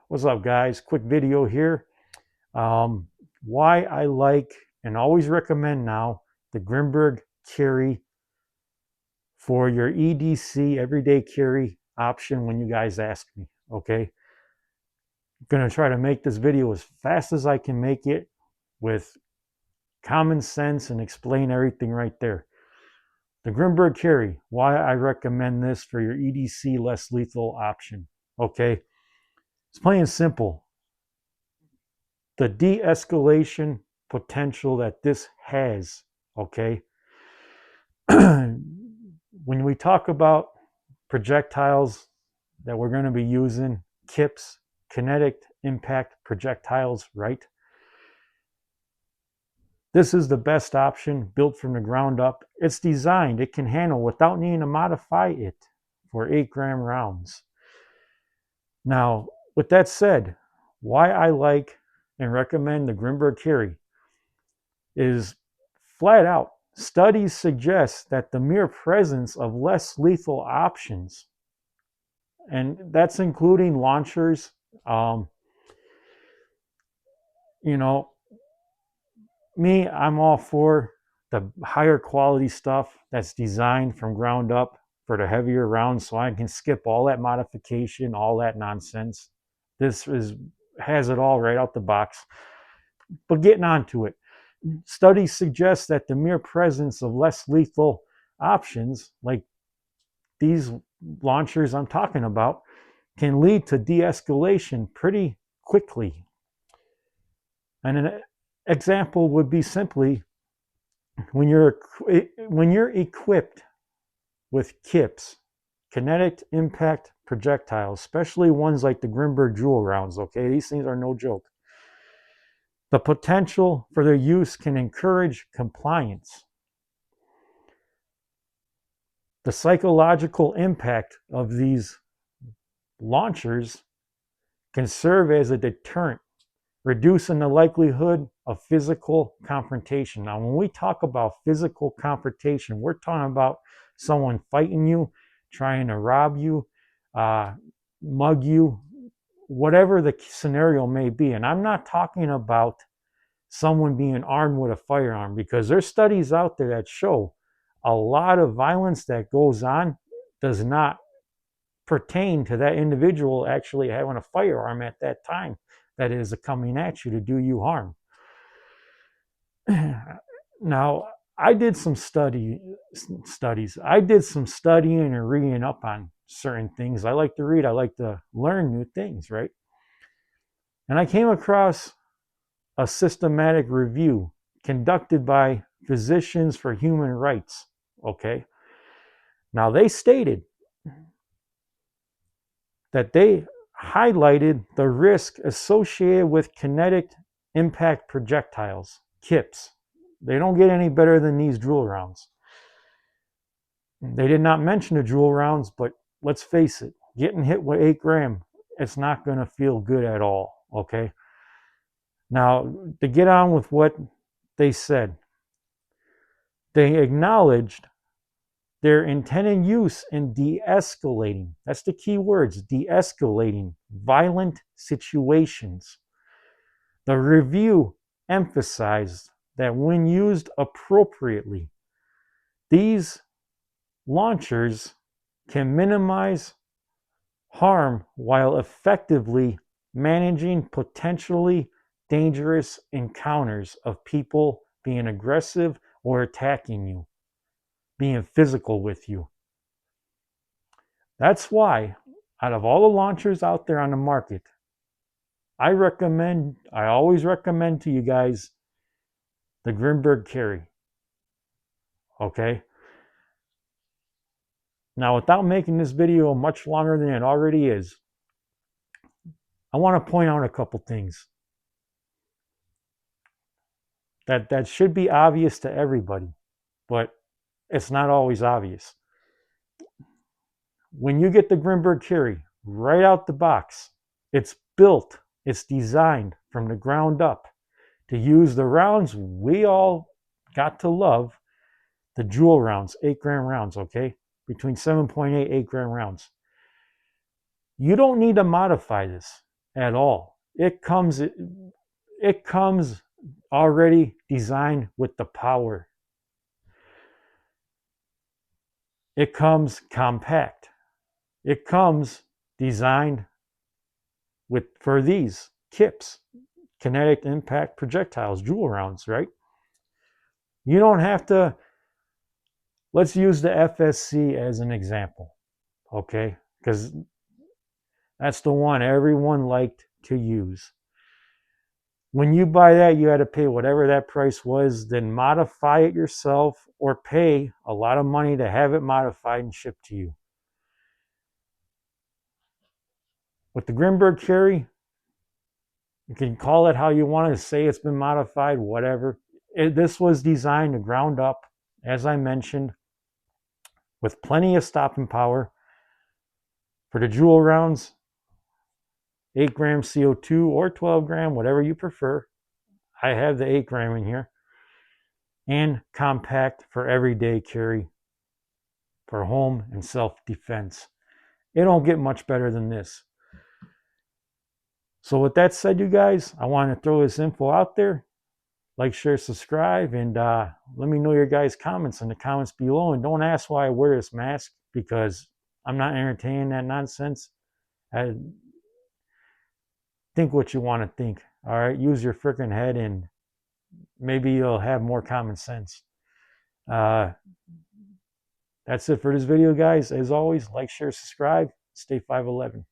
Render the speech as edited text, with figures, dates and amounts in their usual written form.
What's up, guys? Quick video here. Why I like and always recommend now the Grimburg carry for your EDC everyday carry option when you guys ask me. Okay, I'm gonna try to make this video as fast as I can make it with common sense and explain everything right there. The Grimburg carry, why I recommend this for your EDC less lethal option. Okay, it's plain and simple. The de-escalation potential that this has, okay? When we talk about projectiles that we're going to be using, KIPs, kinetic impact projectiles, right? This is the best option, built from the ground up. It's designed, it can handle without needing to modify it for 8-gram rounds. Now, with that said, why I like and recommend the Grimburg carry is flat out. Studies suggest that the mere presence of less lethal options, and that's including launchers, I'm all for the higher quality stuff that's designed from ground up for the heavier rounds, so I can skip all that modification, all that nonsense. This has it all right out the box. But getting on to it, studies suggest that the mere presence of less lethal options, like these launchers I'm talking about, can lead to de-escalation pretty quickly. And an example would be simply when you're equipped with KIPs, kinetic impact projectiles, especially ones like the Grimburg jewel rounds. Okay, these things are no joke. The potential for their use can encourage compliance. The psychological impact of these launchers can serve as a deterrent, reducing the likelihood of physical confrontation. Now, when we talk about physical confrontation, we're talking about someone fighting you, trying to rob you, mug you, whatever the scenario may be. And I'm not talking about someone being armed with a firearm, because there's studies out there that show a lot of violence that goes on does not pertain to that individual actually having a firearm at that time that is coming at you to do you harm. Now, I did some studies. I did some studying and reading up on certain things. I like to read. I like to learn new things, right? And I came across a systematic review conducted by Physicians for Human Rights. Okay. Now, they stated that they highlighted the risk associated with kinetic impact projectiles, KIPs. They don't get any better than these jewel rounds. They did not mention the jewel rounds, but let's face it, getting hit with 8-gram, it's not going to feel good at all, okay? Now, to get on with what they said, they acknowledged their intended use in de-escalating, that's the key words, de-escalating violent situations. The review emphasized that when used appropriately, these launchers can minimize harm while effectively managing potentially dangerous encounters of people being aggressive or attacking you, being physical with you. That's why, out of all the launchers out there on the market, I always recommend to you guys the Grimburg carry. Okay? Now, without making this video much longer than it already is, I want to point out a couple things that should be obvious to everybody, but it's not always obvious. When you get the Grimburg carry right out the box, it's built, it's designed from the ground up to use the rounds we all got to love, the jewel rounds, 8-gram rounds, okay? Between 7.8, 8-gram rounds. You don't need to modify this. at all. It comes already designed with the power. It comes compact. It comes designed for these KIPs, kinetic impact projectiles, jewel rounds, right? You don't have to. Let's use the FSC as an example, okay? Because that's the one everyone liked to use. When you buy that, you had to pay whatever that price was, then modify it yourself or pay a lot of money to have it modified and shipped to you. With the Grimburg carry, you can call it how you want to say it's been modified, whatever. This was designed to ground up, as I mentioned, with plenty of stopping power. For the jewel rounds, 8 gram CO2 or 12 gram, whatever you prefer. I have the 8 gram in here. And compact for everyday carry for home and self-defense. It don't get much better than this. So with that said, you guys, I want to throw this info out there. Like, share, subscribe, and let me know your guys' comments in the comments below. And don't ask why I wear this mask, because I'm not entertaining that nonsense. I think what you want to think. All right, use your freaking head, and maybe you'll have more common sense. That's it for this video, guys. As always, like, share, subscribe. Stay 511.